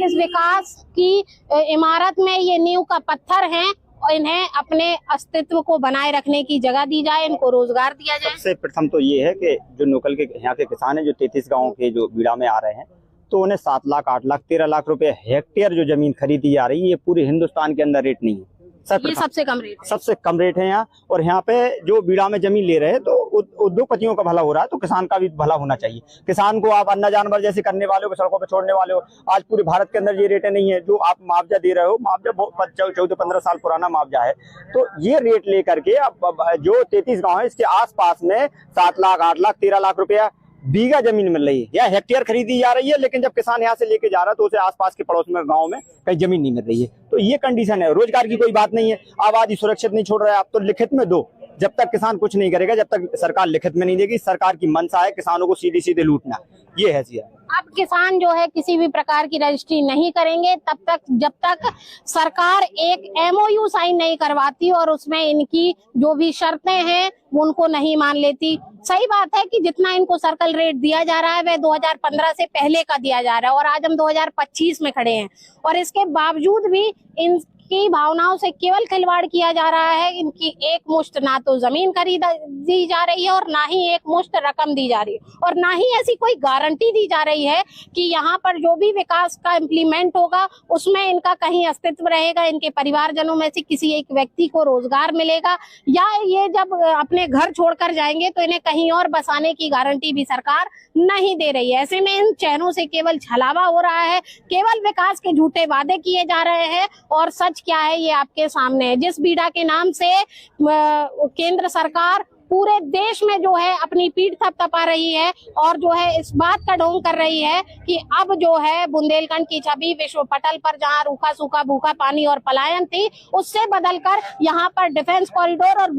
किस विकास की इमारत में ये नींव का पत्थर हैं और इन्हें अपने अस्तित्व को बनाए रखने की जगह दी जाए, इनको रोजगार दिया जाए। सबसे प्रथम तो ये है कि जो लोकल के यहाँ के किसान हैं, जो 33 गाँव के जो बीड़ा में आ रहे हैं, तो उन्हें 7 लाख 8 लाख 13 लाख रुपए हेक्टेयर जो जमीन खरीदी जा रही है, ये पूरे हिंदुस्तान के अंदर रेट नहीं है। ये सबसे कम रेट है। सबसे कम रेट है यहाँ। और यहाँ पे जो बीड़ा में जमीन ले रहे हैं तो उद्योगपतियों का भला हो रहा है, तो किसान का भी भला होना चाहिए। किसान को आप अन्ना जानवर जैसे करने वाले हो, सड़कों पे छोड़ने वाले हो, आज पूरे भारत के अंदर ये रेटें नहीं है। जो आप मुआवजा दे रहे हो, मुआवजा 14-15 साल पुराना मुआवजा है, तो ये रेट लेकर के अब जो 33 गाँव है इसके आसपास में 7 लाख 8 लाख 13 लाख रुपया बीघा जमीन मिल रही है या हेक्टेयर खरीदी जा रही है। लेकिन जब किसान यहाँ से लेके जा रहा है तो उसे आसपास के पड़ोस में गांव में कहीं जमीन नहीं मिल रही है। तो ये कंडीशन है। रोजगार की कोई बात नहीं है, आबादी सुरक्षित नहीं छोड़ रहा है, आप तो लिखित में दो। जब तक किसान कुछ नहीं करेगा, जब तक सरकार लिखित में नहीं देगी, सरकार की मंशा है किसानों को सीधे सीधे लूटना, ये है सिया। अब किसान जो है किसी भी प्रकार की रजिस्ट्री नहीं करेंगे तब तक, जब तक सरकार एक MOU साइन नहीं करवाती और उसमें इनकी जो भी शर्तें हैं उनको नहीं मान लेती। सही बात है कि जितना इनको सर्कल रेट दिया जा रहा है वह 2015 से पहले का दिया जा रहा है और आज हम 2025 में खड़े हैं और इसके बावजूद भी इनकी भावनाओं से केवल खिलवाड़ किया जा रहा है। इनकी एक मुश्त ना तो जमीन खरीदी जा रही है और ना ही एक मुश्त रकम दी जा रही है और ना ही ऐसी कोई गारंटी दी जा रही है कि यहाँ पर जो भी विकास का इम्प्लीमेंट होगा उसमें इनका कहीं अस्तित्व रहेगा, इनके परिवारजनों में से किसी एक व्यक्ति को रोजगार मिलेगा या ये जब अपने घर छोड़कर जाएंगे तो इन्हें कहीं और बसाने की गारंटी भी सरकार नहीं दे रही है। ऐसे में इन चैनों से केवल छलावा हो रहा है, केवल विकास के झूठे वादे किए जा रहे हैं और सच क्या है ये आपके सामने है। जिस बीड़ा के नाम से केंद्र सरकार पूरे देश में जो है अपनी पीठ थपथपा रही है और जो है इस बात का ढोंग कर रही है कि अब जो है बुंदेलखंड की छवि विश्व पटल पर जहां रूखा सूखा भूखा पानी और पलायन थी, उससे बदलकर यहाँ पर डिफेंस कॉरिडोर और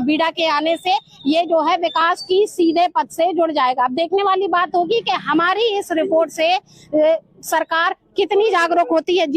बीड़ा के आने से ये जो है विकास की सीधे पथ से जुड़ जाएगा। अब देखने वाली बात होगी कि हमारी इस रिपोर्ट से सरकार कितनी जागरूक होती है। जी